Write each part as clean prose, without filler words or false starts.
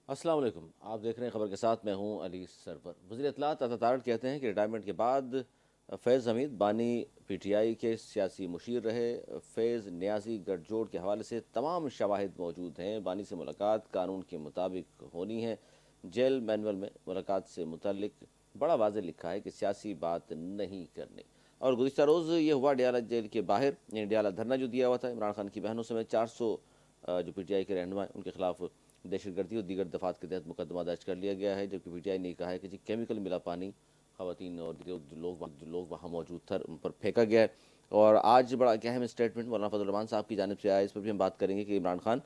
السلام علیکم، آپ دیکھ رہے ہیں خبر کے ساتھ، میں ہوں علی سرور۔ وزیر اطلاعات عطا تارڑ کہتے ہیں کہ ریٹائرمنٹ کے بعد فیض حمید بانی پی ٹی آئی کے سیاسی مشیر رہے۔ فیض نیازی گٹھ جوڑ کے حوالے سے تمام شواہد موجود ہیں۔ بانی سے ملاقات قانون کے مطابق ہونی ہے۔ جیل مینول میں ملاقات سے متعلق بڑا واضح لکھا ہے کہ سیاسی بات نہیں کرنی۔ اور گزشتہ روز یہ ہوا ڈیالہ جیل کے باہر، یعنی ڈیالہ دھرنا جو دیا ہوا تھا عمران خان کی بہنوں سمیت 400 جو پی ٹی آئی کے رہنما ہیں ان کے خلاف دہشت گردی اور دیگر دفعات کے تحت مقدمہ درج کر لیا گیا ہے، جبکہ پی ٹی آئی نے کہا ہے کہ کیمیکل ملا پانی خواتین اور جو لوگ وہاں موجود تھے ان پر پھینکا گیا ہے۔ اور آج بڑا اہم اسٹیٹمنٹ مولانا فضل الرحمان صاحب کی جانب سے آیا، اس پر بھی ہم بات کریں گے کہ عمران خان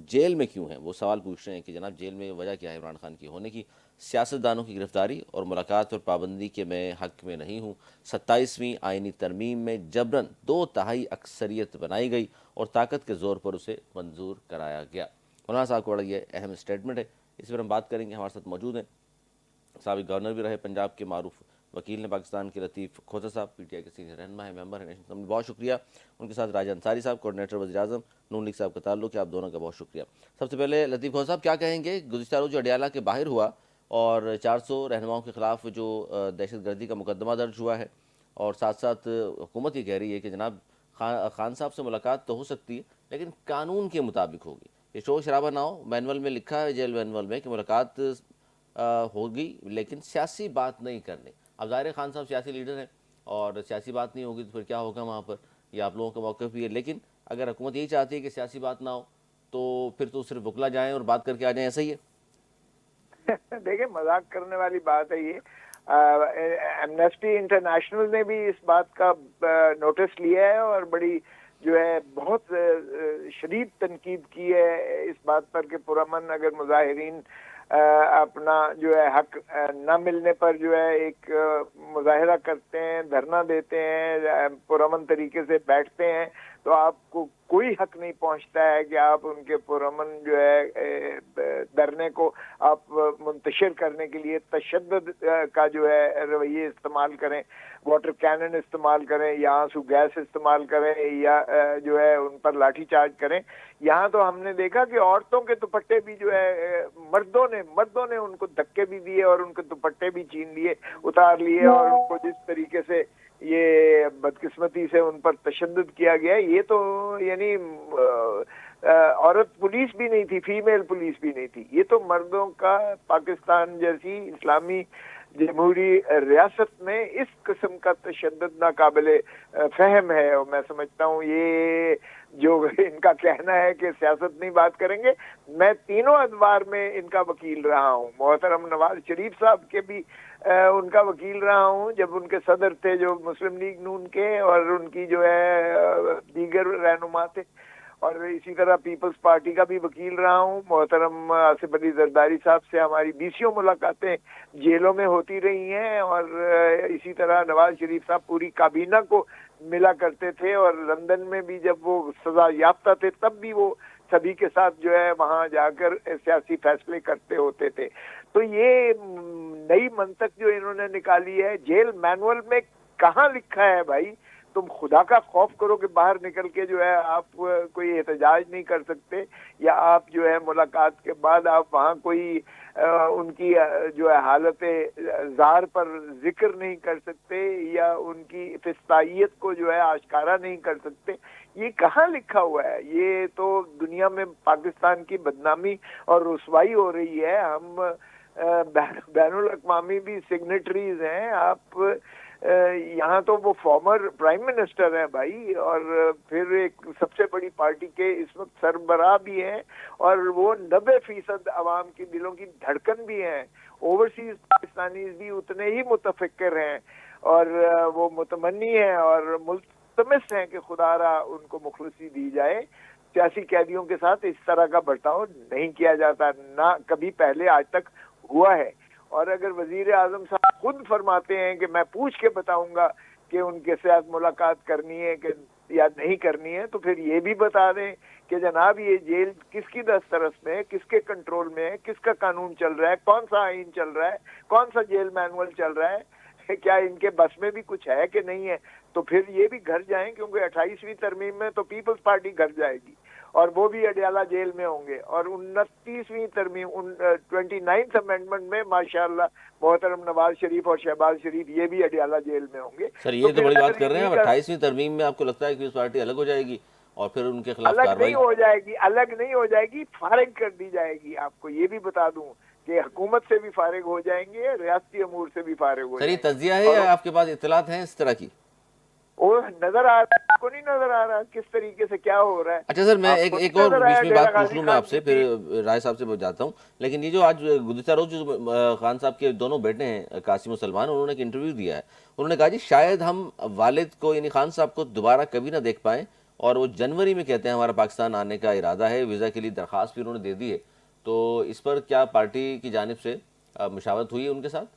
جیل میں کیوں ہیں۔ وہ سوال پوچھ رہے ہیں کہ جناب جیل میں وجہ کیا ہے عمران خان کی ہونے کی؟ سیاستدانوں کی گرفتاری اور ملاقات اور پابندی کے میں حق میں نہیں ہوں۔ 27ویں آئینی ترمیم میں جبراً 2/3 اکثریت بنائی گئی اور طاقت کے زور پر اسے منظور کرایا گیا۔ مولانا صاحب کو بڑا یہ اہم اسٹیٹمنٹ ہے، اس پر ہم بات کریں گے۔ ہمارے ساتھ موجود ہیں سابق گورنر بھی رہے پنجاب کے، معروف وکیل نے پاکستان کے، لطیف کھوسہ صاحب پی ٹی آئی کے سینئر رہنما ہیں، ممبر ہیں نیشنل اسمبلی۔ بہت شکریہ۔ ان کے ساتھ راجہ انصاری صاحب، کوارڈینیٹر وزیر اعظم نون لیگ صاحب کا تعلق ہے، آپ دونوں کا بہت شکریہ۔ سب سے پہلے لطیف کھوسہ صاحب، کیا کہیں گے گزشتہ روز جو اڈیالہ کے باہر ہوا اور 400 رہنماؤں کے خلاف جو دہشت گردی کا مقدمہ درج ہوا ہے، اور ساتھ ساتھ حکومت یہ کہہ رہی ہے کہ جناب خان صاحب سے ملاقات تو ہو سکتی ہے لیکن قانون کے مطابق ہوگی، یہ شور شرابہ نہ ہو، مینول میں لکھا ہے جیل مینول میں کہ ملاقات ہوگی لیکن سیاسی بات نہیں کرنی۔ اب ظاہر خان صاحب سیاسی لیڈر ہیں اور سیاسی بات نہیں ہوگی تو پھر کیا ہوگا وہاں پر، یہ آپ لوگوں کا موقف بھی ہے، لیکن اگر حکومت یہی چاہتی ہے کہ سیاسی بات نہ ہو تو پھر تو صرف وکلا جائیں اور بات کر کے آ جائیں، ایسا ہی ہے؟ دیکھیں، مذاق کرنے والی بات ہے یہ۔ ایمنسٹی انٹرنیشنل نے بھی اس بات کا نوٹس لیا ہے اور بڑی جو ہے بہت شدید تنقید کی ہے اس بات پر کہ پرامن اگر مظاہرین اپنا جو ہے حق نہ ملنے پر جو ہے ایک مظاہرہ کرتے ہیں، دھرنا دیتے ہیں، پرامن طریقے سے بیٹھتے ہیں، تو آپ کو کوئی حق نہیں پہنچتا ہے کہ آپ ان کے پرامن جو ہے دھرنے کو آپ منتشر کرنے کے لیے تشدد کا جو ہے رویے استعمال کریں، واٹر کینن استعمال کریں یا آنسو گیس استعمال کریں یا جو ہے ان پر لاٹھی چارج کریں۔ یہاں تو ہم نے دیکھا کہ عورتوں کے دوپٹے بھی جو ہے مردوں نے ان کو دھکے بھی دیے اور ان کے دوپٹے بھی چھین لیے، اتار لیے، اور ان کو جس طریقے سے یہ بدقسمتی سے ان پر تشدد کیا گیا، یہ تو یعنی عورت پولیس بھی نہیں تھی، فیمیل پولیس بھی نہیں تھی، یہ تو مردوں کا پاکستان جیسی اسلامی جمہوری ریاست میں اس قسم کا تشدد ناقابل فہم ہے۔ اور میں سمجھتا ہوں یہ جو ان کا کہنا ہے کہ سیاست نہیں بات کریں گے، میں تینوں ادوار میں ان کا وکیل رہا ہوں، محترم نواز شریف صاحب کے بھی ان کا وکیل رہا ہوں جب ان کے صدر تھے جو مسلم لیگ نون کے، اور ان کی جو ہے دیگر رہنما تھے، اور اسی طرح پیپلز پارٹی کا بھی وکیل رہا ہوں۔ محترم آصف علی زرداری صاحب سے ہماری 20 ملاقاتیں جیلوں میں ہوتی رہی ہیں، اور اسی طرح نواز شریف صاحب پوری کابینہ کو ملا کرتے تھے، اور لندن میں بھی جب وہ سزا یافتہ تھے تب بھی وہ سبھی کے ساتھ جو ہے وہاں جا کر سیاسی فیصلے کرتے ہوتے تھے۔ تو یہ نئی منطق جو انہوں نے نکالی ہے، جیل مینول میں کہاں لکھا ہے بھائی؟ تم خدا کا خوف کرو کہ باہر نکل کے جو ہے آپ کوئی احتجاج نہیں کر سکتے، یا آپ جو ہے ملاقات کے بعد آپ وہاں کوئی ان کی جو ہے حالت زار پر ذکر نہیں کر سکتے، یا ان کی فسطائیت کو جو ہے آشکارا نہیں کر سکتے۔ یہ کہاں لکھا ہوا ہے؟ یہ تو دنیا میں پاکستان کی بدنامی اور رسوائی ہو رہی ہے۔ ہم بین الاقوامی بھی سگنیٹریز ہیں، آپ یہاں تو وہ فارمر پرائم منسٹر ہیں بھائی، اور پھر ایک سب سے بڑی پارٹی کے اس وقت سربراہ بھی ہیں، اور وہ 90% عوام کے دلوں کی دھڑکن بھی ہیں۔ اوورسیز پاکستانیز بھی اتنے ہی متفکر ہیں، اور وہ متمنی ہیں اور ملتمس ہیں کہ خدا را ان کو مخلصی دی جائے۔ سیاسی قیدیوں کے ساتھ اس طرح کا برتاؤ نہیں کیا جاتا، نہ کبھی پہلے آج تک ہوا ہے۔ اور اگر وزیر اعظم صاحب خود فرماتے ہیں کہ میں پوچھ کے بتاؤں گا کہ ان کے ساتھ ملاقات کرنی ہے کہ یا نہیں کرنی ہے، تو پھر یہ بھی بتا دیں کہ جناب یہ جیل کس کی دسترس میں ہے، کس کے کنٹرول میں ہے، کس کا قانون چل رہا ہے، کون سا آئین چل رہا ہے، کون سا جیل مینول چل رہا ہے، کیا ان کے بس میں بھی کچھ ہے کہ نہیں ہے؟ تو پھر یہ بھی گھر جائیں، کیونکہ 28ویں ترمیم میں تو پیپلز پارٹی گھر جائے گی اور وہ بھی اڈیالہ جیل میں ہوں گے، اور 29ویں ترمیم 29th امینڈمنٹ میں ماشاءاللہ محترم نواز شریف اور شہباز شریف یہ بھی اڈیالہ جیل میں ہوں گے. سر تو یہ تو پھر بڑی بات اگر کر رہے ہیں. انہی اب کا 28ویں ترمیم میں آپ کو لگتا ہے کہ پیپلز پارٹی الگ ہو جائے گی اور پھر ان کے خلاف الگ کارروائی؟ نہیں ہو جائے گی، الگ نہیں ہو جائے گی، فارغ کر دی جائے گی. آپ کو یہ بھی بتا دوں کہ حکومت سے بھی فارغ ہو جائیں گے، ریاستی امور سے بھی فارغ ہو سر یہ جائیں گے. تجزیہ ہے اور یا آپ کے پاس اطلاعات ہیں اس طرح کی؟ وہ نظر آ رہا ہے، آپ کو نہیں نظر آ رہا کس طریقے سے کیا ہو رہا ہے؟ اچھا سر، میں آپ کو ایک نہیں اور نظر بیچ آیا میں ڈیرہ بات پوچھ غازی لوں میں خان آپ کی سے، پھر ٹیم؟ رائے صاحب سے جاتا ہوں. لیکن یہ جو آج گزشتہ روز جو خان صاحب کے دونوں بیٹے ہیں قاسم و سلمان، انہوں نے ایک انٹرویو دیا ہے. انہوں نے کہا جی شاید ہم والد کو یعنی خان صاحب کو دوبارہ کبھی نہ دیکھ پائیں، اور وہ جنوری میں کہتے ہیں ہمارا پاکستان آنے کا ارادہ ہے. ویزا کے لیے درخواست بھی انہوں نے دے دی ہے. تو اس پر کیا پارٹی کی جانب سے مشاورت ہوئی ہے ان کے ساتھ؟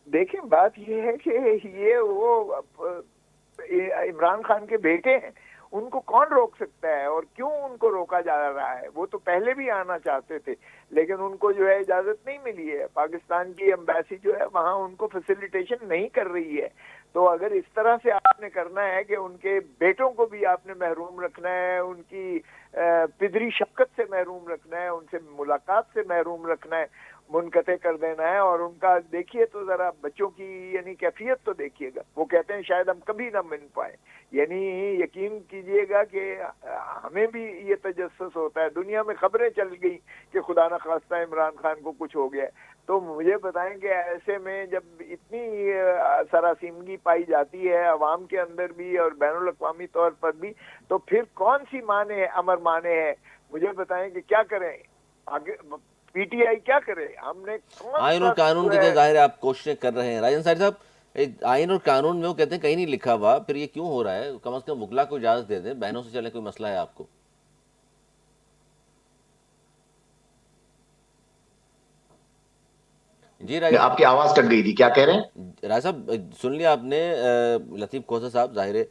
دیکھیں بات یہ ہے کہ یہ وہ عمران خان کے بیٹے ہیں، ان کو کون روک سکتا ہے اور کیوں ان کو روکا جا رہا ہے؟ وہ تو پہلے بھی آنا چاہتے تھے لیکن ان کو جو ہے اجازت نہیں ملی ہے. پاکستان کی ایمبیسی جو ہے وہاں ان کو فیسیلیٹیشن نہیں کر رہی ہے. تو اگر اس طرح سے آپ نے کرنا ہے کہ ان کے بیٹوں کو بھی آپ نے محروم رکھنا ہے، ان کی پدری شفقت سے محروم رکھنا ہے، ان سے ملاقات سے محروم رکھنا ہے، منقطع کر دینا ہے، اور ان کا دیکھیے تو ذرا بچوں کی یعنی کیفیت تو دیکھیے گا. وہ کہتے ہیں شاید ہم کبھی نہ مل پائیں. یعنی یقین کیجئے گا کہ ہمیں بھی یہ تجسس ہوتا ہے، دنیا میں خبریں چل گئی کہ خدا نہ خواستہ عمران خان کو کچھ ہو گیا ہے. تو مجھے بتائیں کہ ایسے میں جب اتنی سراسیمگی پائی جاتی ہے عوام کے اندر بھی اور بین الاقوامی طور پر بھی، تو پھر کون سی مانے ہے، امر مانے ہے؟ مجھے بتائیں کہ کیا کریں آگے، پی ٹی آئی کیا کرے؟ ہم نے کون آئین اور سا قانون جو کی تو ہے ظاہر ہے آپ کوششیں کر رہے ہیں. راجن صاحب آئین اور قانون میں وہ کہتے ہیں کہیں نہیں لکھا ہوا، پھر یہ کیوں ہو رہا ہے؟ کم از کم وکلا کو اجازت دے دیں، بہنوں سے چلے. کوئی مسئلہ ہے آپ کو؟ جی آپ کی آواز کٹ گئی تھی، کیا کہہ رہے ہیں؟ راج صاحب سن لیا آپ نے. لطیف کوسہ صاحب ظاہر ہے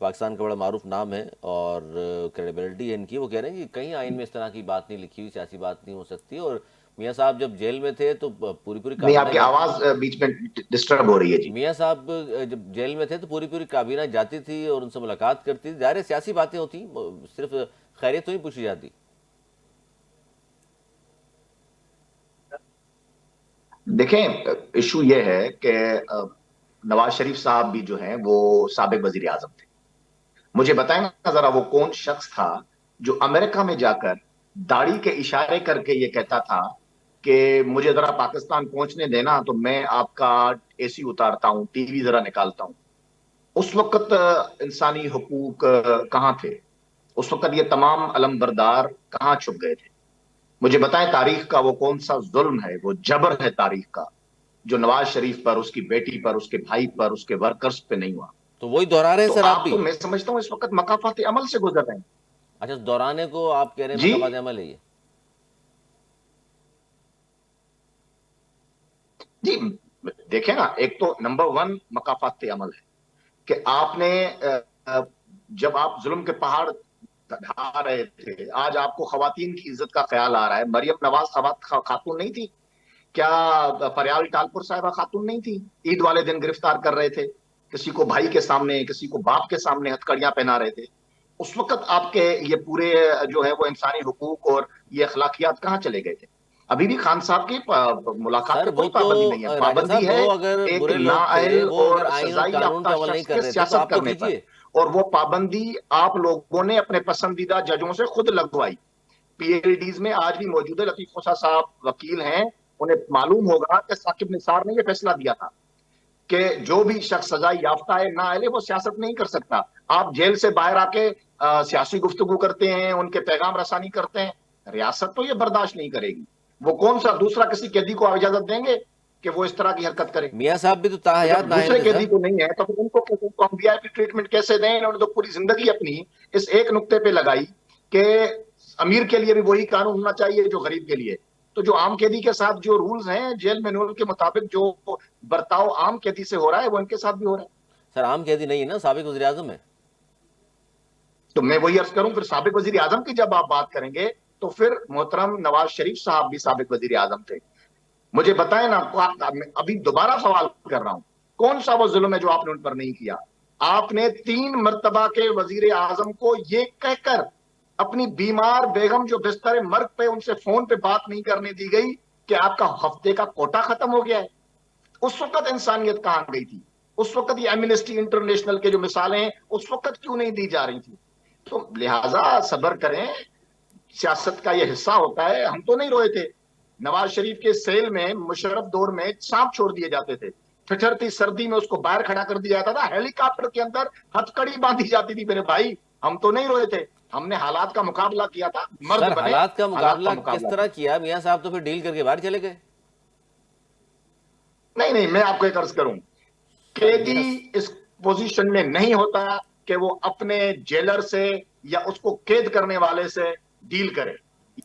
پاکستان کا بڑا معروف نام ہے اور کریڈیبلٹی ہے ان کی. وہ کہہ رہے ہیں کہ کہیں آئین میں اس طرح کی بات نہیں لکھی ہوئی، سیاسی بات نہیں ہو سکتی. اور میاں صاحب جب جیل میں تھے تو پوری نہیں، آپ کابینہ کی آواز بیچ میں ڈسٹرب ہو رہی ہے جی. میاں صاحب جب جیل میں تھے تو پوری کابینہ جاتی تھی اور ان سے ملاقات کرتی تھی. ظاہر سیاسی باتیں ہوتی، صرف خیریت تو نہیں پوچھی جاتی. دیکھیں ایشو یہ ہے کہ نواز شریف صاحب بھی جو ہیں وہ سابق وزیر اعظم تھے. مجھے بتائیں نا ذرا وہ کون شخص تھا جو امریکہ میں جا کر داڑھی کے اشارے کر کے یہ کہتا تھا کہ مجھے ذرا پاکستان پہنچنے دینا تو میں آپ کا اے سی اتارتا ہوں، ٹی وی ذرا نکالتا ہوں. اس وقت انسانی حقوق کہاں تھے؟ اس وقت یہ تمام علمبردار کہاں چھپ گئے تھے؟ مجھے بتائیں تاریخ کا وہ کون سا ظلم ہے، وہ جبر ہے تاریخ کا، جو نواز شریف پر، اس کی بیٹی پر، اس کے بھائی پر، اس کے ورکرز پہ نہیں ہوا؟ تو وہی دہرا رہے ہیں تو سر آپ آپ بھی. تو میں سمجھتا ہوں اس وقت مکافات عمل سے گزر رہے ہیں. اچھا دہرانے کو آپ کہہ رہے ہیں جی مکافات عمل ہے یہ؟ جی دیکھیں نا، ایک تو نمبر ون مکافات عمل ہے کہ آپ نے جب آپ ظلم کے پہاڑ ڈھا رہے تھے، آج آپ کو خواتین کی عزت کا خیال آ رہا ہے. مریم نواز خاتون نہیں تھی کیا؟ فریال ٹالپور صاحبہ خاتون نہیں تھی؟ عید والے دن گرفتار کر رہے تھے، کسی کو بھائی کے سامنے، کسی کو باپ کے سامنے ہتھکڑیاں پہنا رہے تھے. اس وقت آپ کے یہ پورے جو ہے وہ انسانی حقوق اور یہ اخلاقیات کہاں چلے گئے تھے؟ ابھی بھی خان صاحب کی ملاقات سر پہ وہ کوئی تو پابندی نہیں ہے. راجن پابندی صاحب ہے وہ اگر ایک برے لوگ تھے، نااہل وہ اگر اور آئین اور سزائی قانون پہ یافتہ عمل نہیں شخص کر کے رہے تھے تو سیاست آپ تو کرنے پر، کیجئے. اور وہ پابندی آپ لوگوں نے اپنے پسندیدہ ججوں سے خود لگوائی. پی ایل ڈیز میں آج بھی موجود ہے، لطیف موسیٰ صاحب وکیل ہیں، انہیں معلوم ہوگا کہ ثاقب نثار نے یہ فیصلہ دیا تھا کہ جو بھی شخص سزائی یافتہ ہے، نااہل ہے، وہ سیاست نہیں کر سکتا. آپ جیل سے باہر آ کے سیاسی گفتگو کرتے ہیں، ان کے پیغام رسانی کرتے ہیں، ریاست تو یہ برداشت نہیں کرے گی. وہ کون سا دوسرا کسی قیدی کو اجازت دیں گے کہ وہ اس طرح کی حرکت کرے؟ میاں صاحب بھی تو تو تاحیات جب نااہل دوسرے تھے سر. قیدی کو نہیں ہے تو پھر ان کو ہم وی آئی پی ٹریٹمنٹ کیسے دیں؟ انہوں نے تو پوری زندگی اپنی اس ایک نقطے پہ لگائی کہ امیر کے لیے بھی وہی قانون ہونا چاہیے جو غریب کے لیے. تو جو عام قیدی کے ساتھ جو رولز ہیں جیل مینول کے مطابق، جو برتاؤ عام قیدی سے ہو رہا ہے وہ ان کے ساتھ بھی ہو رہا ہے. سر عام قیدی نہیں ہے نا، سابق وزیر اعظم ہے. تو میں وہی عرض کروں، پھر سابق وزیر اعظم کی جب آپ بات کریں گے تو پھر محترم نواز شریف صاحب بھی سابق وزیر اعظم تھے. مجھے بتائیں نا، ابھی دوبارہ سوال کر رہا ہوں، کون سا وہ ظلم ہے جو آپ نے ان پر نہیں کیا؟ آپ نے 3 مرتبہ کے وزیر اعظم کو یہ کہہ کر اپنی بیمار بیگم جو بستر مرگ پہ ان سے فون پہ بات نہیں کرنے دی گئی کہ آپ کا ہفتے کا کوٹا ختم ہو گیا ہے. اس وقت انسانیت کہاں گئی تھی؟ اس وقت یہ ایمنسٹی انٹرنیشنل کے جو مثالیں ہیں اس وقت کیوں نہیں دی جا رہی تھی؟ تو لہٰذا صبر کریں، سیاست کا یہ حصہ ہوتا ہے. ہم تو نہیں روئے تھے. نواز شریف کے سیل میں مشرف دور میں سانپ چھوڑ دیے جاتے تھے، ٹھٹھرتی سردی میں اس کو باہر کھڑا کر دیا جاتا تھا، ہیلی کاپٹر کے اندر ہتکڑی باندھی جاتی تھی. میرے بھائی ہم تو نہیں روئے تھے، ہم نے حالات کا مقابلہ کیا تھا. مرد سر بنے، حالات کا حالات مقابلہ کا کس مقابلہ طرح کیا میاں صاحب؟ تو پھر ڈیل کر کے باہر چلے گئے. نہیں، میں آپ کو ایک عرض کروں، قیدی اس پوزیشن میں نہیں ہوتا کہ وہ اپنے جیلر سے یا اس کو قید کرنے والے سے ڈیل کرے.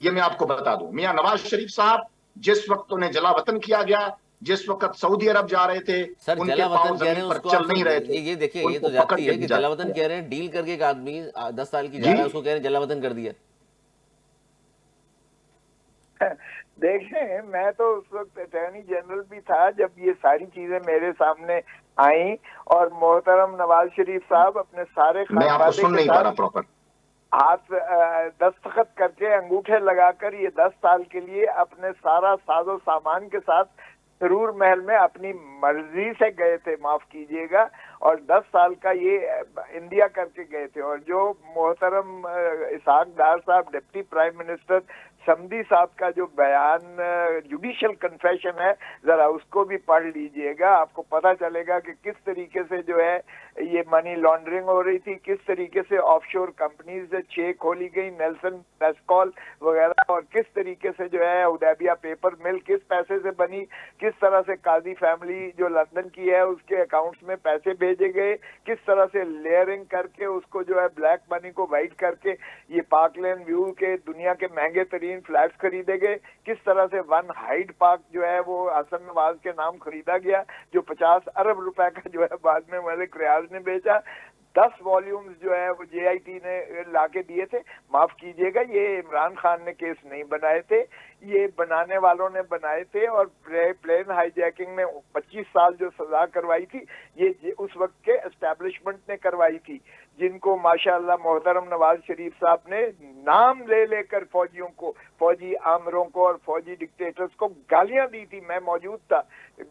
یہ میں آپ کو بتا دوں، میاں نواز شریف صاحب جس وقت انہیں جلا وطن کیا گیا، جس وقت سعودی عرب جا رہے تھے، سر ان کے جلا پاؤں وطن کہہ رہے زمین ہیں اس پر کو آپ چل سر، نہیں رہے تھے، یہ دیکھیں ان یہ کو تو پکڑ جاتی کے ہے کہ بھیجا جلا وطن گیا. کہہ رہے ہیں، ڈیل کر کے ایک آدمی 10 سال کی جا جی رہا ہے اس کو کہہ رہے ہیں جلا وطن کر دیا. دیکھیں میں تو اس وقت اٹارنی جنرل بھی تھا جب یہ ساری چیزیں میرے سامنے آئیں، اور محترم نواز شریف صاحب اپنے سارے میں آپ کو خانوادے سن کے نہیں پا ساتھ رہا پراپر. ہاتھ دستخط کر کے انگوٹھے لگا کر یہ 10 سال کے لیے اپنے سارا ساز و سامان کے ساتھ سرور محل میں اپنی مرضی سے گئے تھے، معاف کیجئے گا، اور 10 سال کا یہ انڈیا کر کے گئے تھے. اور جو محترم اسحاق ڈار صاحب ڈپٹی پرائم منسٹر سمدھی صاحب کا جو بیان جوڈیشل کنفیشن ہے، ذرا اس کو بھی پڑھ لیجئے گا، آپ کو پتہ چلے گا کہ کس طریقے سے جو ہے یہ منی لانڈرنگ ہو رہی تھی، کس طریقے سے آف شور کمپنیز سے 6 کھولی گئی، نیلسن پیسکول وغیرہ، اور کس طریقے سے جو ہے حدیبیہ پیپر مل کس پیسے سے بنی، کس طرح سے قاضی فیملی جو لندن کی ہے اس کے اکاؤنٹس میں پیسے بھیجے گئے، کس طرح سے لیئرنگ کر کے اس کو جو ہے بلیک منی کو وائٹ کر کے یہ پارک لین ویو کے دنیا کے مہنگے ترین فلیٹس خریدے گئے، کس طرح سے 1 ہائیڈ پارک جو ہے وہ حسن نواز کے نام خریدا گیا جو 50 ارب روپے کا جو ہے بعد میں ملک ریاض نے بیچا. 10 والیومز جو ہے وہ جے آئی ٹی نے لا کے دیے تھے. معاف کیجئے گا یہ عمران خان نے کیس نہیں بنائے تھے، یہ بنانے والوں نے بنائے تھے، اور پلین ہائی جیکنگ میں 25 سال جو سزا کروائی تھی یہ اس وقت کے اسٹیبلشمنٹ نے کروائی تھی، جن کو ماشاءاللہ محترم نواز شریف صاحب نے نام لے لے کر فوجیوں کو، فوجی آمروں کو اور فوجی ڈکٹیٹرز کو گالیاں دی تھی. میں موجود تھا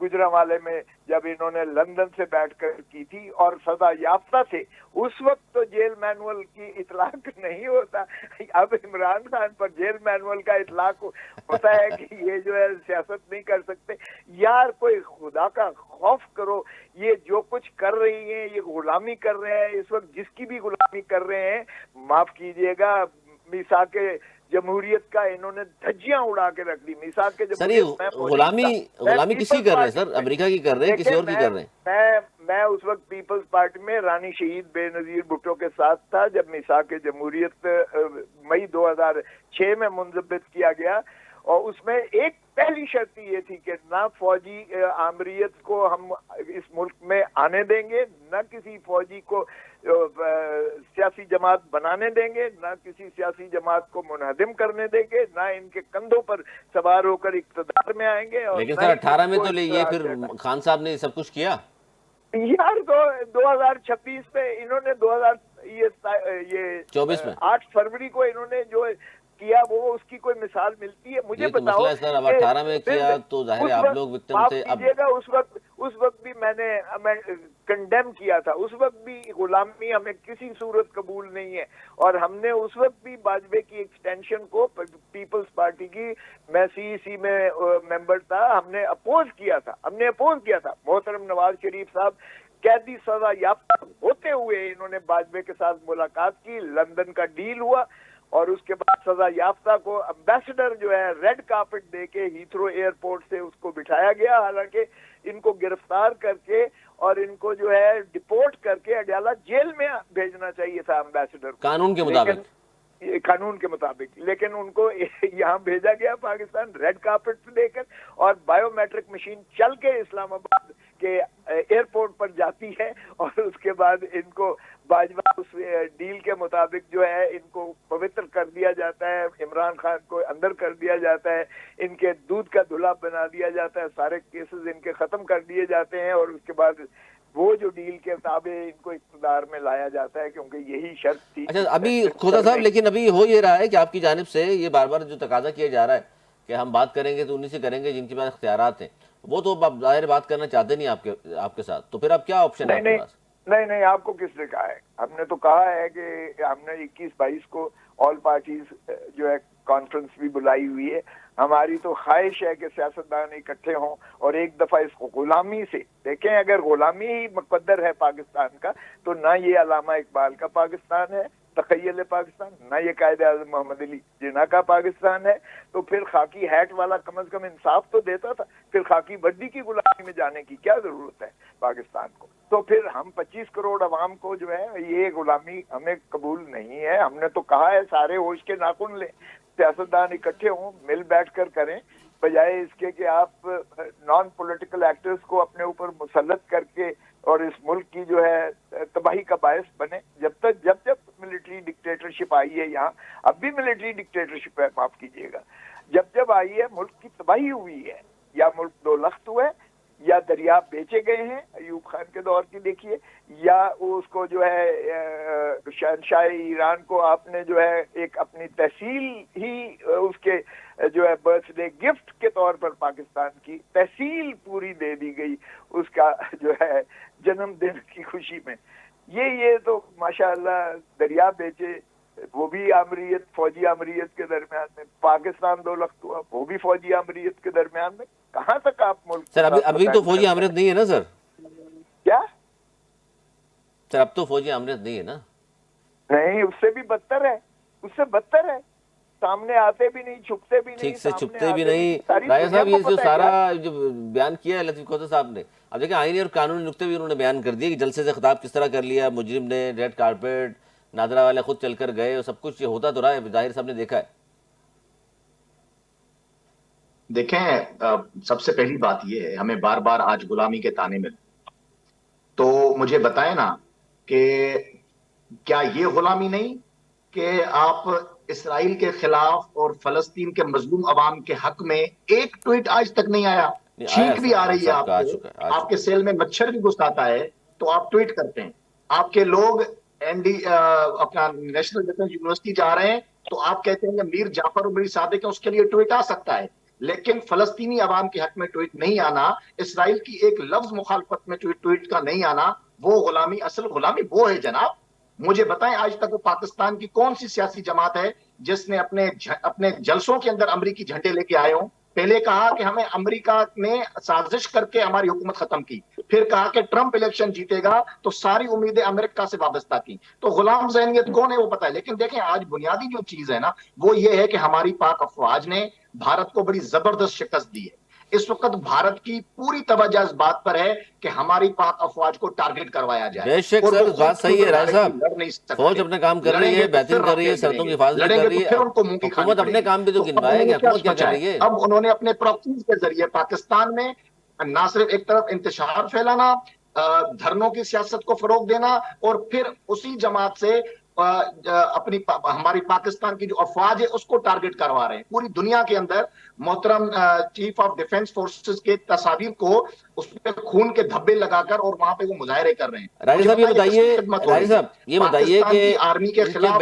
گجرانوالے میں جب انہوں نے لندن سے بیٹھ کر کی تھی، اور سزا یافتہ تھے. اس وقت تو جیل مینول کی اطلاق نہیں ہوتا، اب عمران خان پر جیل مینول کا اطلاق ہوتا ہے کہ یہ جو ہے سیاست نہیں کر سکتے. یار کوئی خدا کا خوف کرو، یہ جو کچھ کر رہی ہیں یہ غلامی کر رہے ہیں اس وقت، جس کی بھی غلامی کر رہے ہیں. معاف کیجئے گا میثاق جمہوریت کا انہوں نے دھجیاں اڑا کے رکھ دی. میثاق کے سر یہ غلامی کس کی کر رہے ہیں سر؟ امریکہ کی کر رہے ہیں کسی اور کی کر رہے ہیں؟ میں اس وقت پیپلز پارٹی میں رانی شہید بے نظیر بھٹو کے ساتھ تھا جب میثاق جمہوریت مئی 2006 میں منضبط کیا گیا، اور اس میں ایک پہلی شرط یہ تھی کہ نہ فوجی آمریت کو ہم اس ملک میں آنے دیں گے، نہ کسی فوجی کو سیاسی جماعت بنانے دیں گے، نہ کسی سیاسی جماعت کو منہدم کرنے دیں گے، نہ ان کے کندھوں پر سوار ہو کر اقتدار میں آئیں گے. اور لیکن سر 18 میں تو یہ پھر خان صاحب نے سب کچھ کیا یار. 2026 میں انہوں نے 24 میں 8 فروری کو انہوں نے جو کیا وہ اس کی کوئی مثال ملتی ہے مجھے بتاؤ؟ مسئلہ ہے سر، اب 18 میں کیا تو ظاہر ہے آپ لوگ وکٹم تھے. اب اس وقت بھی میں کنڈیم کیا تھا، اس وقت بھی غلامی ہمیں کسی صورت قبول نہیں ہے، اور ہم نے اس وقت بھی واجپئی کی ایکسٹینشن کو پیپلز پارٹی کی، میں سی سی میں ممبر تھا، ہم نے اپوز کیا تھا. محترم نواز شریف صاحب قیدی سزا یافتہ ہوتے ہوئے انہوں نے واجپئی کے ساتھ ملاقات کی، لندن کا ڈیل ہوا، اور اس کے بعد سزا یافتہ کو امبیسڈر جو ہے ریڈ کارپٹ دے کے ہیتھرو ایئرپورٹ سے اس کو بٹھایا گیا. حالانکہ ان کو گرفتار کر کے اور ان کو جو ہے ڈپورٹ کر کے اڈیالہ جیل میں بھیجنا چاہیے تھا امبیسڈر کو، قانون کے مطابق، لیکن ان کو یہاں بھیجا گیا پاکستان ریڈ کارپٹ دے کر، اور بائیو میٹرک مشین چل کے اسلام آباد کے ایئرپورٹ پر جاتی ہے، اور اس کے بعد ان کو باجوہ اس ڈیل کے مطابق جو ہے ان کو پوتر کر دیا جاتا ہے، عمران خان کو اندر کر دیا جاتا ہے، ان کے دودھ کا دھلا بنا دیا جاتا ہے، سارے کیسز ان کے ختم کر دیے جاتے ہیں، اور اس کے بعد وہ جو ڈیل کے تابع ان کو اقتدار میں لایا جاتا ہے، کیونکہ یہی شرط تھی۔ اچھا ابھی کھوسا صاحب، لیکن ابھی ہو یہ رہا ہے کہ آپ کی جانب سے یہ بار بار جو تقاضا کیا جا رہا ہے کہ ہم بات کریں گے تو انہی سے کریں گے جن کے پاس اختیارات ہیں، وہ تو اب ظاہر بات کرنا چاہتے نہیں آپ کے ساتھ، تو پھر اب کیا آپشن ہے آپ کے پاس؟ نہیں، آپ کو کس نے کہا ہے؟ ہم نے تو کہا ہے کہ ہم نے 21-22 کو آل پارٹیز جو ہے کانفرنس بھی بلائی ہوئی ہے۔ ہماری تو خواہش ہے کہ سیاستدان اکٹھے ہوں اور ایک دفعہ اس کو غلامی سے دیکھیں۔ اگر غلامی ہی مقدر ہے پاکستان کا تو نہ یہ علامہ اقبال کا پاکستان ہے تخیل پاکستان، نہ یہ قائد اعظم محمد علی جناح کا پاکستان ہے، تو پھر خاکی ہیٹ والا کم از کم انصاف تو دیتا تھا۔ پھر خاکی وردی کی غلامی میں جانے کی کیا ضرورت ہے پاکستان کو؟ تو پھر ہم 25 کروڑ عوام کو جو ہے یہ غلامی ہمیں قبول نہیں ہے۔ ہم نے تو کہا ہے سارے ہوش کے ناخن لیں، سیاستدان اکٹھے ہوں، مل بیٹھ کر کریں، بجائے اس کے کہ آپ نان پولیٹیکل ایکٹرز کو اپنے اوپر مسلط کر کے اور اس ملک کی جو ہے تباہی کا باعث بنے۔ جب ملٹری ڈکٹیٹرشپ آئی ہے یہاں، اب بھی ملٹری ڈکٹیٹرشپ ہے، معاف کیجیے گا، جب آئی ہے ملک کی تباہی ہوئی ہے، یا ملک دو لخت ہوئے، یا دریا بیچے گئے ہیں ایوب خان کے دور کی دیکھیے، یا اس کو جو ہے شہنشاہ ایران کو آپ نے جو ہے ایک اپنی تحصیل ہی اس کے جو ہے برتھ ڈے گفٹ کے طور پر پاکستان کی تحصیل پوری دے دی گئی اس کا جو ہے جنم دن کی خوشی میں۔ یہ تو ماشاءاللہ دریا بیچے، وہ بھی آمریت، فوجی آمریت کے درمیان میں، پاکستان دو لخت ہوا، وہ بھی فوجی آمریت کے درمیان میں۔ کہاں تک آپ ملک سر ابھی تو فوجی آمریت نہیں ہے نا سر؟ کیا سر اب تو فوجی آمریت نہیں ہے نا؟ نہیں، اس سے بھی بدتر ہے، اس سے بدتر ہے، سامنے آتے بھی نہیں، چھپتے بھی نہیں، ٹھیک سے چھپتے بھی نہیں۔ راجہ صاحب یہ جو سارا جو بیان کیا ہے لطیف کھوسا صاحب نے، اب دیکھیں آئینی اور قانونی نقطے بھی انہوں نے بیان کر دیے کہ جلسے سے خطاب کس طرح کر لیا، مجرم نے ریڈ کارپیٹ، نادرا والے خود چل کر گئے، اور سب کچھ یہ ہوتا تو رہا ہے، ظاہر صاحب نے دیکھا ہے۔ دیکھیں، سب سے پہلی بات یہ ہے، ہمیں بار بار آج غلامی کے طعنے مل، تو مجھے بتائیں نا کہ کیا یہ غلامی نہیں کہ آپ اسرائیل کے خلاف اور فلسطین کے مظلوم عوام کے حق میں ایک ٹویٹ آج تک نہیں آیا؟ چھینک بھی آ رہی ہے آپ کو، آپ کے سیل میں مچھر بھی گھس آتا ہے تو آپ ٹویٹ کرتے ہیں، آپ کے لوگ اپنا نیشنل ڈیفنس یونیورسٹی جا رہے ہیں تو آپ کہتے ہیں کہ میر جعفر عمری صادق ہے، اس کے لیے ٹویٹ آ سکتا ہے، لیکن فلسطینی عوام کے حق میں ٹویٹ نہیں آنا، اسرائیل کی ایک لفظ مخالفت میں ٹویٹ کا نہیں آنا، وہ غلامی، اصل غلامی وہ ہے جناب۔ مجھے بتائیں آج تک وہ پاکستان کی کون سی سیاسی جماعت ہے جس نے اپنے جلسوں کے اندر امریکی جھنڈے لے کے آئے ہوں؟ پہلے کہا کہ ہمیں امریکہ نے سازش کر کے ہماری حکومت ختم کی، پھر کہا کہ ٹرمپ الیکشن جیتے گا تو ساری امیدیں امریکہ سے وابستہ کی، تو غلام ذہنیت کون ہے وہ پتا ہے۔ لیکن دیکھیں آج بنیادی جو چیز ہے نا وہ یہ ہے کہ ہماری پاک افواج نے بھارت کو بڑی زبردست شکست دی ہے۔ اس وقت بھارت کی پوری توجہ اس بات پر ہے کہ ہماری پاک افواج کو ٹارگٹ کروایا جائے۔ بے شک سر، بات صحیح ہے راجہ صاحب، فوج اپنا کام کر رہی ہے، بہترین کر رہی ہے، سرحدوں کی حفاظت کر رہی ہے، حکومت اپنے کام بھی تو گنوائے کہ حکومت کیا کر رہی ہے۔ اب انہوں نے اپنے پراکسیز کے ذریعے پاکستان میں نہ صرف ایک طرف انتشار پھیلانا، دھرنوں کی سیاست کو فروغ دینا، اور پھر اسی جماعت سے ہماری پاکستان کی جو افواج ہے اس کو ٹارگٹ کروا رہے ہیں پوری دنیا کے اندر۔ محترم چیف آف ڈیفنس فورسز کے تصاویر کو اس پہ خون کے دھبے لگا کر اور وہاں پہ وہ مظاہرے کر رہے ہیں۔ راجہ صاحب یہ بتائیے کہ آرمی کے خلاف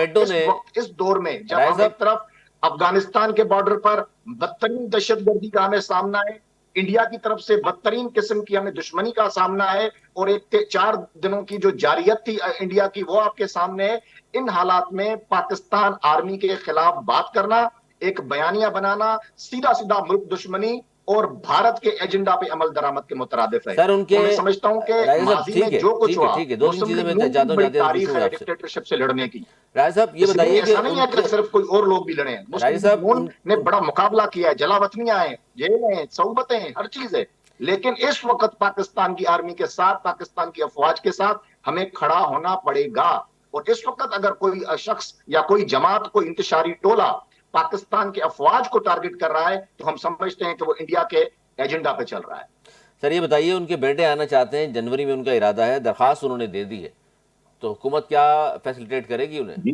اس دور میں جب ہم ایک طرف افغانستان کے بارڈر پر بدترین دہشت گردی کا ہمیں سامنا ہے، انڈیا کی طرف سے بدترین قسم کی ہمیں دشمنی کا سامنا ہے، اور ایک 4 دنوں کی جو جارحیت تھی انڈیا کی وہ آپ کے سامنے ہے، ان حالات میں پاکستان آرمی کے خلاف بات کرنا، ایک بیانیہ بنانا سیدھا ملک دشمنی اور بھارت کے ایجنڈا پہ عمل درآمد کے مترادف ہے۔ سر ان کے میں سمجھتا ہوں کہ ماضی میں جو کچھ ہوا، دو تین چیزیں میں چاہتا ہوں تاریخ ہے ڈکٹیٹرشپ سے لڑنے کی۔ راجہ صاحب یہ بتائیے کہ ایسا نہیں ہے کہ صرف کوئی اور لوگ بھی لڑے ہیں، مسلم لیگ نے بڑا مقابلہ کیا ہے، جلاوطنیاں ہیں، جیلیں ہیں، صعوبتیں ہیں، ہر چیز ہے، لیکن اس وقت پاکستان کی آرمی کے ساتھ، پاکستان کی افواج کے ساتھ ہمیں کھڑا ہونا پڑے گا۔ اور اس وقت اگر کوئی شخص یا کوئی جماعت، کوئی انتشاری ٹولہ پاکستان کے افواج کو ٹارگٹ کر رہا ہے تو ہم سمجھتے ہیں کہ وہ انڈیا کے ایجنڈا پہ چل رہا ہے۔ سر یہ بتائیے ان کے بیٹے آنا چاہتے ہیں، جنوری میں ان کا ارادہ ہے، درخواست انہوں نے دے دی ہے، تو حکومت کیا فیسلیٹیٹ کرے گی انہیں؟ جی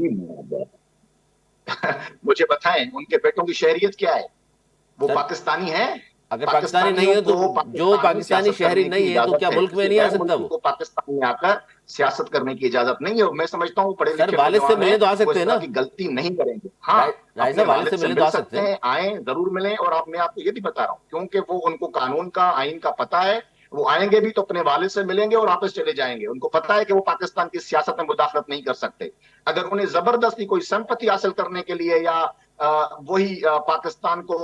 مجھے بتائیں ان کے بیٹوں کی شہریت کیا ہے؟ وہ سر پاکستانی ہیں؟ اگر پاکستانی نہیں پاکستانیوں ہے تو کو جو پاکستان میں پاکستانی سیاست شہری کرنے کی نہیں ہے تو کیا اجازت ہے، ملک میں کسی نہیں آ غیر سکتا ملکی وہ؟ کو پاکستان میں آ کر سیاست کرنے کی اجازت نہیں ہے، اور میں سمجھتا ہوں پڑھے سر لکھے والد سے نوجوان ہیں ملنے تو آ وہ سکتے اس ہیں طرح نا؟ کی غلطی نہیں کریں گے۔ ہاں، رائی اپنے صاحب والد والد سے سے ملنے تو مل آ سکتے سکتے ہیں۔ ہیں، آئیں ضرور ملیں، اور میں آپ کو یہ بھی بتا رہا ہوں کیونکہ وہ ان کو قانون کا آئین کا پتہ ہے، وہ آئیں گے بھی تو اپنے والد سے ملیں گے اور واپس چلے جائیں گے، ان کو پتہ ہے کہ وہ پاکستان کی سیاست میں مداخلت نہیں کر سکتے۔ اگر انہیں زبردستی کوئی سمپتی حاصل کرنے کے لیے یا وہی پاکستان کو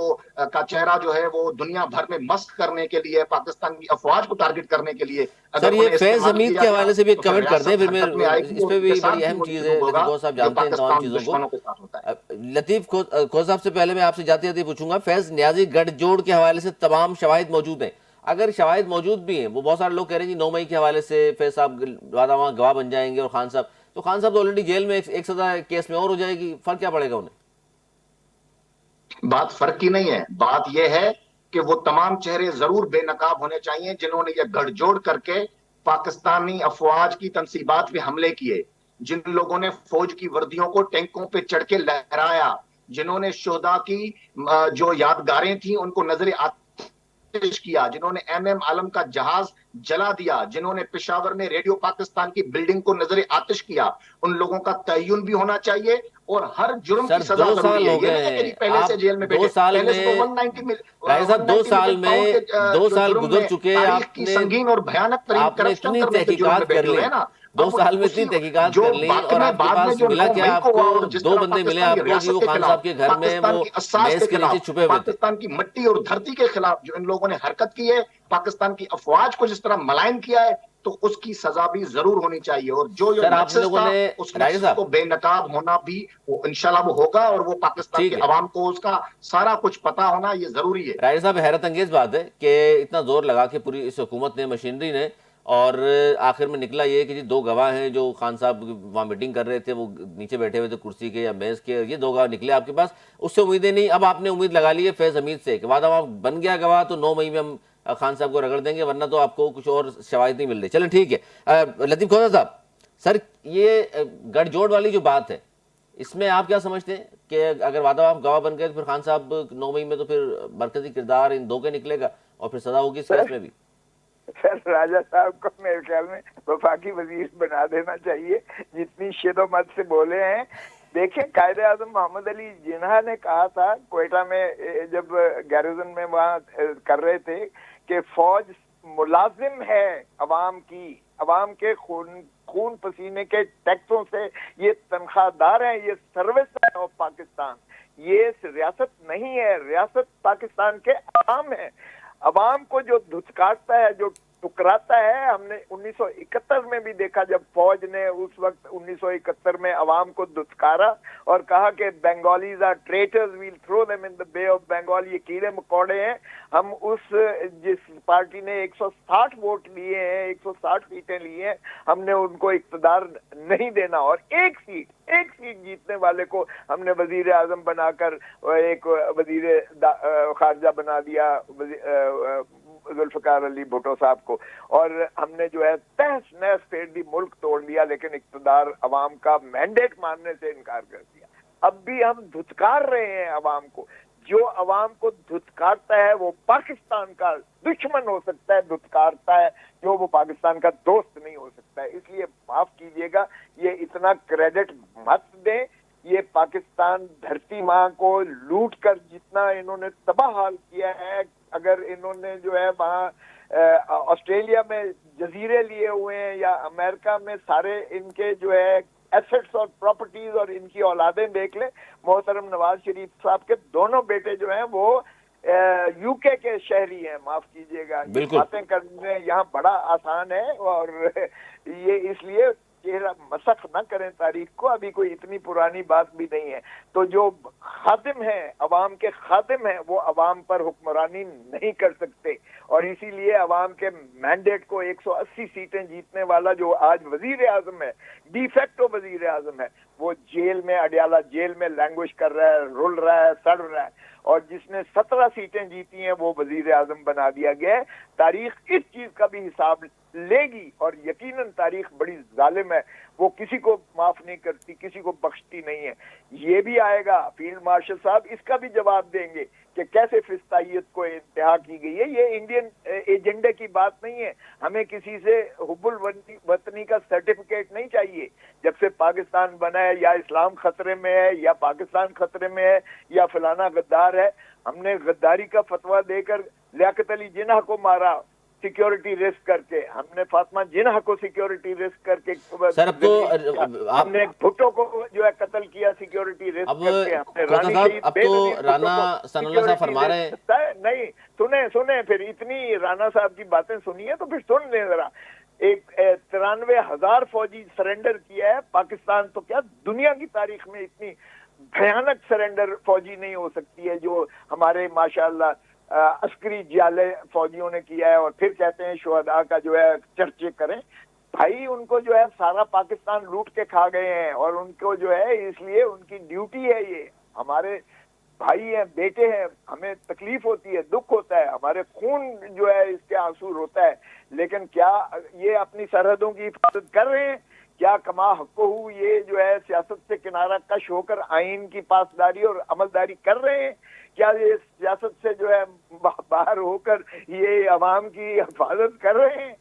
کا چہرہ جو ہے وہ دنیا بھر میں مسخ کرنے کے لیے، پاکستان کی افواج کو ٹارگٹ کرنے کے لیے سر اگر یہ انہیں فیض استعمال حمید کیا کے گیا حوالے سے بھی ایک تو پھر کمنٹ کر دیں، ریاست پھر میں حرکت میں آئے گی اس اور پہ بھی بڑی انکسار بھی اہم وہی چیز شروع ہے، لطیف ہوگا کو صاحب جو جانتے ہیں تمام پاکستان چیزوں کو۔ دشمنوں کے ساتھ ہوتا ہے۔ لطیف کو صاحب سے پہلے میں آپ سے جاتے جاتے پوچھوں گا، فیض نیازی گٹھ جوڑ کے حوالے سے تمام شواہد موجود ہیں، اگر شواہد موجود بھی ہیں، وہ بہت سارے لوگ کہہ رہے ہیں جی 9 مئی کے حوالے سے فیض صاحب وہاں گواہ بن جائیں گے، اور خان صاحب تو آلریڈی جیل میں ایک سزا کیس میں اور ہو جائے گی، فرق کیا پڑے گا انہیں؟ بات فرق کی نہیں ہے، بات یہ ہے کہ وہ تمام چہرے ضرور بے نقاب ہونے چاہیے جنہوں نے یہ گڑھ جوڑ کر کے پاکستانی افواج کی تنصیبات پہ حملے کیے، جن لوگوں نے فوج کی وردیوں کو ٹینکوں پہ چڑھ کے لہرایا، جنہوں نے شہداء کی جو یادگاریں تھیں ان کو نظر آتش کیا، جنہوں نے ایم عالم کا جہاز جلا دیا، جنہوں نے پشاور میں ریڈیو پاکستان کی بلڈنگ کو نظر آتش کیا، ان لوگوں کا تعین بھی ہونا چاہیے اور ہر جرم سر کی سزا 2 ضروری سال ہے۔ ہو یہ گئے نہیں ہے کہ ہیں، جی پہلے آپ سے جیل میں 2 بیٹھے، سال پہلے میں سے تو 190 راجہ صاحب 2 سال ملین میں پاؤنڈ کے 2 جو سال جرم گزر میں چکے، تاریخ کی سنگین اور بھیانک ترین آپ نے کرپشن اتنی کرنے کے جرم میں تحقیقات کر بیٹھے ہوئے لی، ہیں نا۔ 2 اب سال میں اتنی اسی تحقیقات جو کر لی، اور واقع آپ کے بعد میں پاس جو ملا 9 کیا؟ مئی آپ کو کو ہوا اور جس 2 طرح بندے ملے پاکستان کی آپ کو جی، ریاست وہ کے خان خلاف، صاحب کے گھر میں پاکستان وہ کی اساس کے میز کے نیچے خلاف، چھپے ہوئے تھے۔ پاکستان کی مٹی اور دھرتی کے خلاف جو ان لوگوں نے حرکت کی ہے، پاکستان کی افواج کو جس طرح ملائن کیا ہے، تو اس کی سزا بھی ضرور ہونی چاہیے، اور جو سر آپ نکسس لوگوں تھا نے اس راجہ نکسس صاحب کو بے نقاب ہونا بھی وہ انشاءاللہ وہ ہوگا، اور وہ پاکستان کے ٹھیک ہے، عوام کو اس کا سارا کچھ پتا ہونا یہ ضروری ہے۔ راجہ صاحب حیرت انگیز بات ہے کہ اتنا زور لگا کے پوری اس حکومت نے، مشینری نے، اور آخر میں نکلا یہ کہ جی 2 گواہ ہیں جو خان صاحب وہاں میٹنگ کر رہے تھے، وہ نیچے بیٹھے ہوئے تھے کرسی کے یا میز کے، یہ 2 گواہ نکلے آپ کے پاس، اس سے امیدیں نہیں، اب آپ نے امید لگا لی ہے فیض حمید سے کہ بعد وہاں بن گیا گواہ تو 9 مئی میں ہم خان صاحب کو رگڑ دیں گے، ورنہ تو آپ کو کچھ اور شواہد نہیں مل رہی۔ چلیں ٹھیک ہے، لطیف کھوسا صاحب، سر یہ گٹھ جوڑ والی جو بات ہے، اس میں آپ کیا سمجھتے ہیں کہ اگر وعدہ آپ گواہ بن گئے تو پھر خان صاحب 9 مئی میں تو پھر مرکزی کردار ان 2 کے نکلے گا اور پھر سزا ہوگی اس کیس میں بھی؟ سر راجہ صاحب کو میرے خیال میں وفاقی وزیر بنا دینا چاہیے، جتنی شد و مت سے بولے ہیں۔ دیکھیں قائد اعظم محمد علی جناح نے کہا تھا کوئٹہ میں جب گیرزن میں وہاں کر رہے تھے کہ فوج ملازم ہے عوام کی، عوام کے خون پسینے کے ٹیکسوں سے یہ تنخواہ دار ہیں، یہ سروس ہے آف پاکستان، یہ ریاست نہیں ہے، ریاست پاکستان کے عوام ہے۔ عوام کو جو دھتکارتا ہے، جو ٹکراتا ہے، ہم نے 1971 میں بھی دیکھا جب فوج نے اس وقت 1971 میں عوام کو دھتکارا اور کہا کہ Bengalis are traitors, we'll throw them in the Bay of Bengal, یہ کیڑے مکوڑے ہیں۔ ہم اس جس پارٹی نے 160 ووٹ لیے ہیں، 160 سیٹیں لی ہیں، ہم نے ان کو اقتدار نہیں دینا، اور ایک سیٹ جیتنے والے کو ہم نے وزیر اعظم بنا کر ایک وزیر خارجہ بنا دیا، ذوالفقار علی بھٹو صاحب کو، اور ہم نے جو ہے تہس نہس پھیر دی، ملک توڑ لیا، لیکن اقتدار عوام کا مینڈیٹ ماننے سے انکار کر دیا۔ اب بھی ہم دھتکار رہے ہیں عوام کو، جو عوام کو دھتکارتا ہے وہ پاکستان کا دشمن ہو سکتا ہے، دھتکارتا ہے جو وہ پاکستان کا دوست نہیں ہو سکتا ہے۔ اس لیے معاف کیجئے گا، یہ اتنا کریڈٹ مت دیں، یہ پاکستان دھرتی ماں کو لوٹ کر جتنا انہوں نے تباہ حال کیا ہے، اگر انہوں نے جو ہے وہاں آسٹریلیا میں جزیرے لیے ہوئے ہیں یا امریکہ میں سارے ان کے جو ہے ایسٹس اور پراپرٹیز اور ان کی اولادیں دیکھ لیں، محترم نواز شریف صاحب کے دونوں بیٹے جو ہیں وہ یو کے شہری ہیں، معاف کیجئے گا، یہ باتیں کرنے یہاں بڑا آسان ہے، اور یہ اس لیے چہرہ مسخ نہ کریں تاریخ کو، ابھی کوئی اتنی پرانی بات بھی نہیں ہے۔ تو جو خادم ہیں، عوام کے خادم ہیں، وہ عوام پر حکمرانی نہیں کر سکتے، اور اسی لیے عوام کے مینڈیٹ کو 180 سیٹیں جیتنے والا جو آج وزیر اعظم ہے، ڈی فیکٹو وزیر اعظم ہے، وہ جیل میں، اڈیالہ جیل میں لینگویج کر رہا ہے، رول رہا ہے، سڑ رہا ہے، اور جس نے 17 سیٹیں جیتی ہیں وہ وزیر اعظم بنا دیا گیا ہے۔ تاریخ اس چیز کا بھی حساب لے گی، اور یقیناً تاریخ بڑی ظالم ہے، وہ کسی کو معاف نہیں کرتی، کسی کو بخشتی نہیں ہے۔ یہ بھی آئے گا، فیلڈ مارشل صاحب اس کا بھی جواب دیں گے کہ کیسے فسطائیت کو انتہا کی گئی ہے۔ یہ انڈین ایجنڈے کی بات نہیں ہے، ہمیں کسی سے حب الوطنی کا سرٹیفکیٹ نہیں چاہیے۔ جب سے پاکستان بنا ہے، یا اسلام خطرے میں ہے، یا پاکستان خطرے میں ہے، یا فلانا غدار ہے، ہم نے غداری کا فتویٰ دے کر لیاقت علی جناح کو مارا سیکیورٹی رسک کر کے، ہم نے فاطمہ جناح کو سیکیورٹی رسک کر کے، سر اب تو ہم نے بھٹو کو جو ہے قتل کیا سیکیورٹی رسک کر کے، ہم نے رانی شہید اب بے تو نظیر بھٹو رانا کو ثناء اللہ صاحب فرما رہے ہیں، نہیں سنیں پھر اتنی رانا صاحب کی باتیں سنیے تو پھر سن لیں ذرا۔ ایک 93,000 فوجی سرنڈر کیا ہے پاکستان، تو کیا دنیا کی تاریخ میں اتنی بھیانک سرنڈر فوجی نہیں ہو سکتی ہے جو ہمارے ماشاءاللہ عسکری جالے فوجیوں نے کیا ہے، اور پھر کہتے ہیں شہداء کا جو ہے چرچے کریں۔ بھائی ان کو جو ہے سارا پاکستان لوٹ کے کھا گئے ہیں، اور ان کو جو ہے اس لیے ان کی ڈیوٹی ہے، یہ ہمارے بھائی ہیں، بیٹے ہیں، ہمیں تکلیف ہوتی ہے، دکھ ہوتا ہے، ہمارے خون جو ہے اس کے آنسو روتا ہے، لیکن کیا یہ اپنی سرحدوں کی حفاظت کر رہے ہیں؟ کیا کما حقہ یہ جو ہے سیاست سے کنارہ کش ہو کر آئین کی پاسداری اور عملداری کر رہے ہیں؟ کیا یہ سیاست سے جو ہے باہر ہو کر یہ عوام کی حفاظت کر رہے ہیں؟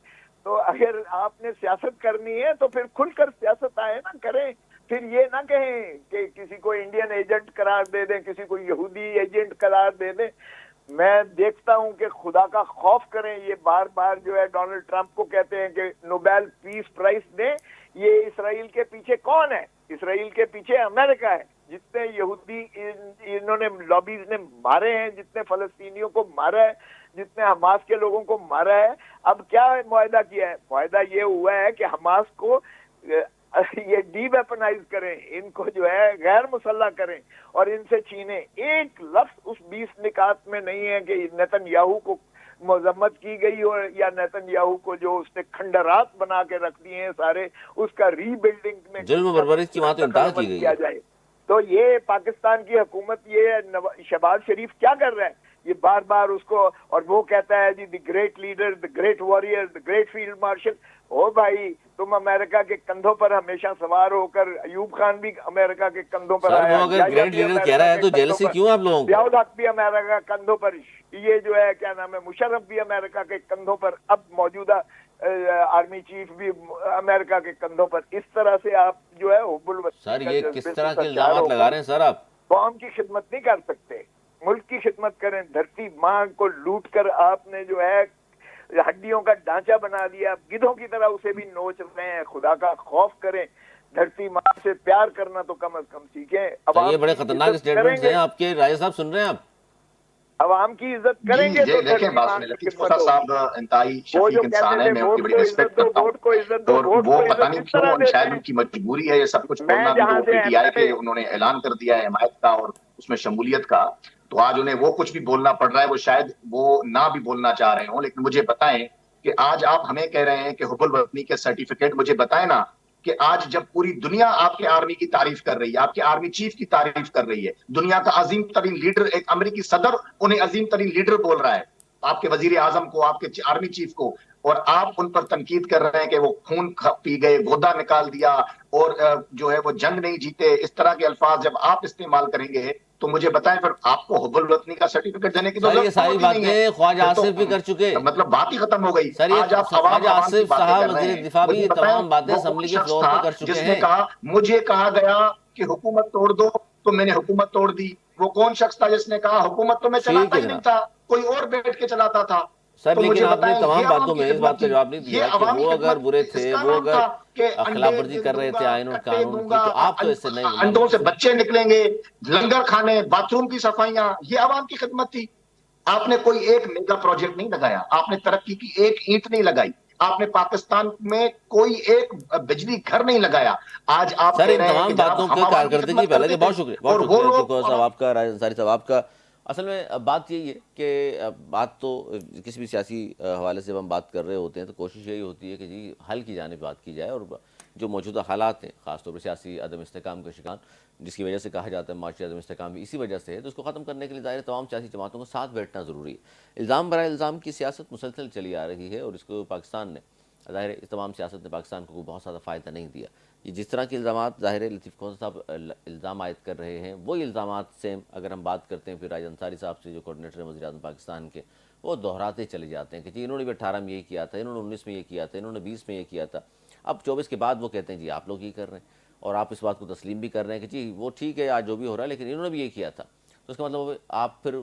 تو اگر آپ نے سیاست کرنی ہے تو پھر کھل کر سیاست آئے نا کریں، پھر یہ نہ کہیں کہ کسی کو انڈین ایجنٹ قرار دے دیں، کسی کو یہودی ایجنٹ قرار دے دیں۔ میں دیکھتا ہوں کہ خدا کا خوف کریں، یہ بار بار جو ہے ڈونلڈ ٹرمپ کو کہتے ہیں کہ نوبیل پیس پرائز دیں۔ یہ اسرائیل کے پیچھے کون ہے؟ اسرائیل کے پیچھے امریکہ ہے۔ جتنے یہودی انہوں نے لابیز نے مارے ہیں، جتنے فلسطینیوں کو مارا ہے، جتنے حماس کے لوگوں کو مارا ہے، اب کیا معاہدہ کیا ہے؟ معاہدہ یہ ہوا ہے کہ حماس کو یہ ڈی ویپنائز کریں، ان کو جو ہے غیر مسلح کریں اور ان سے چھینیں۔ ایک لفظ اس 20 نکات میں نہیں ہے کہ نیتن یاہو کو مذمت کی گئی ہو، یا نیتن یاہو کو جو اس نے کھنڈرات بنا کے رکھ دیے ہیں سارے، اس کا ری بلڈنگ میں ظلم و بربری کی وہاں تو انتہا کی گئی ہے۔ جائے۔ تو یہ پاکستان کی حکومت، یہ شہباز شریف کیا کر رہا ہے؟ یہ بار بار اس کو، اور وہ کہتا ہے جی the great leader, the great warrior, the great field marshal. او بھائی تم امریکہ کے کندھوں پر ہمیشہ سوار ہو کر، ایوب خان بھی امریکہ کے کندھوں پر آیا، وہ اگر گریٹ لیڈر کہہ رہا ہے تو جیلسی کیوں آپ لوگوں کو؟ ضیاء الحق بھی امریکہ کے کندھوں پر، یہ جو ہے کیا نام ہے مشرف بھی امریکہ کے کندھوں پر، اب موجودہ آرمی چیف بھی امریکہ کے کندھوں پر۔ اس طرح سے آپ جو ہے حب الوطنی سر کا یہ جذبے کس سے طرح کے سرشار الزامات ہو لگا کر رہے ہیں سر آپ؟ قوم کی خدمت نہیں کر سکتے، ملک کی خدمت کریں۔ دھرتی ماں کو لوٹ کر آپ نے جو ہے ہڈیوں کا ڈھانچہ بنا دیا، گدھوں کی طرح اسے بھی نوچ رہے ہیں۔ خدا کا خوف کریں، دھرتی ماں سے پیار کرنا تو کم از کم سیکھیں۔ یہ بڑے خطرناک اسٹیٹمنٹس ہیں آپ کے، راجہ صاحب سن رہے ہیں آپ؟ عوام کی عزت کریں گے تو دیکھیں دھرتی بات ماں سنیں، کی لطیف خدمت کوسا ہوگی۔ صاحب انتہائی وہ شفیق جو کہتے انسان ہے، تھے میں ان ووٹ کی بڑی کو ریسپیکٹ عزت دو، کرتا ہوں، ووٹ کو عزت دو، اور ووٹ وہ کو پتہ عزت نہیں کس طرح کیوں، دیتے شاید ہیں؟ ان کی مجبوری ہے یہ سب کچھ میں بولنا بھی، تو جہاں وہ سے پی ٹی آئی کے انہوں نے اعلان کر دیا ہے حمایت کا اور اس میں شمولیت کا، تو آج انہیں وہ کچھ بھی بولنا پڑ رہا ہے، وہ شاید وہ نہ بھی بولنا چاہ رہے ہوں، لیکن مجھے بتائیں کہ آج آپ ہمیں کہہ رہے ہیں کہ حب الوطنی کے سرٹیفکیٹ، مجھے بتائیں نا کہ آج جب پوری دنیا آپ کے آرمی کی تعریف کر رہی ہے، آپ کے آرمی چیف کی تعریف کر رہی ہے، دنیا کا عظیم ترین لیڈر، ایک امریکی صدر انہیں عظیم ترین لیڈر بول رہا ہے، آپ کے وزیر اعظم کو، آپ کے آرمی چیف کو، اور آپ ان پر تنقید کر رہے ہیں کہ وہ خون پی گئے، گودا نکال دیا، اور جو ہے وہ جنگ نہیں جیتے، اس طرح کے الفاظ جب آپ استعمال کریں گے تو مجھے بتائیں پھر آپ کو حب الوطنی کا سرٹیفکیٹ دینے کی تو سر یہ ساری ضرورت ہی نہیں ہے۔ باتیں خواجہ پھر تو آصف بھی کر چکے، مطلب بات ہی ختم ہو گئی۔ سر یہ آج آپ عوام خواجہ عوام کی آصف باتیں صاحب کر رہے وزیر ہیں، دفاع بھی مجھے بتائیں تمام باتیں وہ اسمبلی کون کے شخص فلور تھا پہ کر چکے جس نے ہیں۔ کہا مجھے کہا گیا کہ حکومت توڑ دو تو میں نے حکومت توڑ دی؟ وہ کون شخص تھا جس نے کہا حکومت تو میں ٹھیک چلاتا ہے ہی نہیں جناب۔ تھا، کوئی اور بیٹھ کے چلاتا تھا؟ سر تو لیکن مجھے آپ نے بتائیں یہ تمام عوام باتوں کی میں اس خدمت بات کا تھی، جواب نہیں یہ دیا کہ عوامی وہ اگر خدمت برے اس تھے، کا وہ نام اگر تھا کہ خلاف انڈے ورزی کر رہے دوں تھے گا، آئین اور کٹے قانون دوں کی، گا، تو آپ تو اس سے نہیں انڈوں سے منسوب۔ بچے نکلیں گے، لنگر کھانے، باتھ روم کی صفائیاں، یہ عوام کی خدمت تھی۔ آپ نے کوئی ایک میگا پروجیکٹ نہیں لگایا، آپ نے ترقی کی ایک اینٹ نہیں لگائی، آپ نے پاکستان میں کوئی ایک بجلی گھر نہیں لگایا۔ آج آپ سر کہہ ان رہے ہیں کہ تمام جناب باتوں ہم کے عوام کی کارکردگی خدمت پہلے کہ کرتے تھے، بہت شکریہ، بہت اور وہ شکریہ لوگ چکو صاحب آپ کا، راجہ انصاری صاحب آپ کا۔ اصل میں بات یہی ہے کہ بات تو کسی بھی سیاسی حوالے سے ہم بات کر رہے ہوتے ہیں تو کوشش یہی ہوتی ہے کہ جی حل کی جانب بات کی جائے، اور جو موجودہ حالات ہیں خاص طور پر سیاسی عدم استحکام کا شکار، جس کی وجہ سے کہا جاتا ہے معاشی عدم استحکام بھی اسی وجہ سے ہے، تو اس کو ختم کرنے کے لیے ظاہر تمام سیاسی جماعتوں کو ساتھ بیٹھنا ضروری ہے۔ الزام برائے الزام کی سیاست مسلسل چلی آ رہی ہے، اور اس کو پاکستان نے ظاہر ہے اس تمام سیاست نے پاکستان کو بہت زیادہ فائدہ نہیں دیا. یہ جس طرح کے الزامات ظاہر ہے لطیف کھوسہ صاحب الزام عائد کر رہے ہیں، وہی الزامات سیم اگر ہم بات کرتے ہیں پھر راجد انصاری صاحب سے جو کوارڈینیٹر ہیں وزیر اعظم پاکستان کے، وہ دہراتے چلے جاتے ہیں کہ جی انہوں نے بھی 18 میں یہ کیا تھا، انہوں نے 19 میں یہ کیا تھا، انہوں نے 20 میں یہ کیا تھا. اب 24 کے بعد وہ کہتے ہیں جی آپ لوگ یہ کر رہے ہیں، اور آپ اس بات کو تسلیم بھی کر رہے ہیں کہ جی وہ ٹھیک ہے آج جو بھی ہو رہا ہے لیکن انہوں نے بھی یہ کیا تھا. تو اس کا مطلب آپ پھر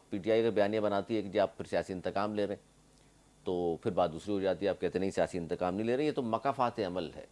پی ٹی آئی کا بیانیہ بناتی ہے کہ جی آپ پھر سیاسی انتقام لے رہے ہیں، تو پھر بات دوسری ہو جاتی ہے، آپ کہتے ہیں نہیں سیاسی انتقام نہیں لے رہے، یہ تو مکافات عمل ہے.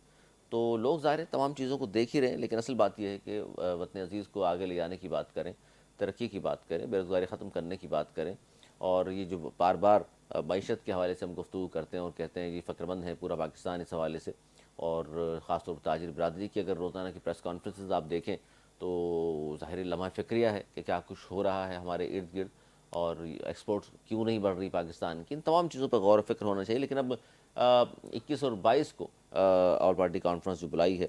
تو لوگ ظاہر ہے تمام چیزوں کو دیکھ ہی رہے ہیں، لیکن اصل بات یہ ہے کہ وطن عزیز کو آگے لے جانے کی بات کریں، ترقی کی بات کریں، بے روزگاری ختم کرنے کی بات کریں. اور یہ جو بار بار معیشت کے حوالے سے ہم گفتگو کرتے ہیں اور کہتے ہیں یہ فکر مند ہے پورا پاکستان اس حوالے سے، اور خاص طور پر تاجر برادری کی اگر روزانہ کی پریس کانفرنسز آپ دیکھیں تو ظاہر لمحہ فکریہ ہے کہ کیا کچھ ہو رہا ہے ہمارے ارد گرد، اور ایکسپورٹ کیوں نہیں بڑھ رہی پاکستان کی. ان تمام چیزوں پر غور و فکر ہونا چاہیے. لیکن اب 21 اور 22 کو آل پارٹی کانفرنس جو بلائی ہے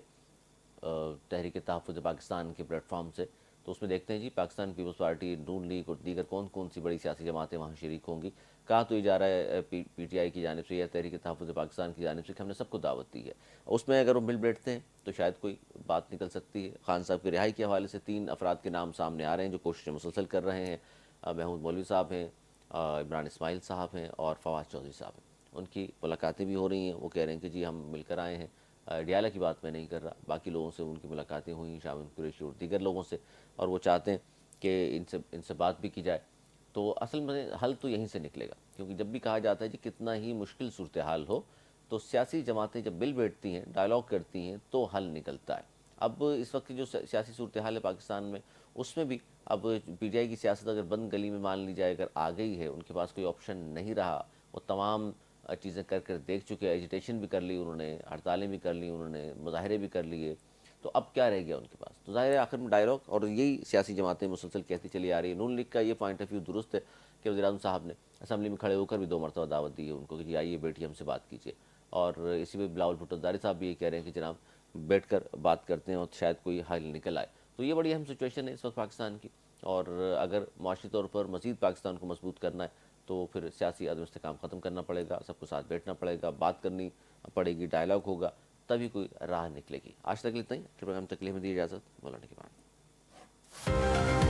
تحریک تحفظ پاکستان کے پلیٹ فارم سے، تو اس میں دیکھتے ہیں جی پاکستان پیپلز پارٹی، نون لیگ اور دیگر کون کون سی بڑی سیاسی جماعتیں وہاں شریک ہوں گی. کہا تو یہ جا رہا ہے پی ٹی آئی کی جانب سے یا تحریک تحفظ پاکستان کی جانب سے کہ ہم نے سب کو دعوت دی ہے. اس میں اگر وہ مل بیٹھتے ہیں تو شاید کوئی بات نکل سکتی ہے. خان صاحب کی رہائی کے حوالے سے 3 افراد کے نام سامنے آ رہے ہیں جو کوششیں مسلسل کر رہے ہیں. محمود مولوی صاحب ہیں، عمران اسماعیل صاحب ہیں اور فواز چودھری صاحب ہیں. ان کی ملاقاتیں بھی ہو رہی ہیں. وہ کہہ رہے ہیں کہ جی ہم مل کر آئے ہیں. ڈیالہ کی بات میں نہیں کر رہا، باقی لوگوں سے ان کی ملاقاتیں ہوئیں، شامل قریشی اور دیگر لوگوں سے، اور وہ چاہتے ہیں کہ ان سے بات بھی کی جائے. تو اصل میں حل تو یہیں سے نکلے گا، کیونکہ جب بھی کہا جاتا ہے جی کتنا ہی مشکل صورتحال ہو تو سیاسی جماعتیں جب مل بیٹھتی ہیں، ڈائلاگ کرتی ہیں تو حل نکلتا ہے. اب اس وقت کی جو سیاسی صورتحال ہے پاکستان میں، اس میں بھی اب پی ٹی آئی کی سیاست اگر بند گلی میں مان لی جائے، اگر آ گئی ہے، ان کے پاس کوئی آپشن نہیں رہا، وہ تمام چیزیں کر کر دیکھ چکے، ایجیٹیشن بھی کر لی انہوں نے، ہڑتالیں بھی کر لی انہوں نے، مظاہرے بھی کر لیے، تو اب کیا رہ گیا ان کے پاس؟ تو ظاہر ہے آخر میں ڈائلاگ، اور یہی سیاسی جماعتیں مسلسل کہتی چلی آ رہی ہے. نون لیگ کا یہ پوائنٹ آف ویو درست ہے کہ وزیر اعظم صاحب نے اسمبلی میں کھڑے ہو کر بھی 2 مرتبہ دعوت دی ہے ان کو کہ جی آئیے بیٹھیے ہم سے بات کیجیے. اور اسی پہ بلاول بھٹو زاری صاحب بھی یہ کہہ رہے ہیں کہ جناب بیٹھ کر بات کرتے ہیں اور شاید کوئی حل نکل آئے. تو یہ بڑی اہم سچویشن ہے اس وقت پاکستان کی، اور اگر معاشی طور پر مزید پاکستان کو مضبوط کرنا ہے تو پھر سیاسی عدم استحکام ختم کرنا پڑے گا، سب کو ساتھ بیٹھنا پڑے گا، بات کرنی پڑے گی، ڈائلاگ ہوگا، تبھی کوئی راہ نکلے گی. آج تک اتنا ہی. پروگرام تک لیے ہمیں دی اجازت. مولانا کے بعد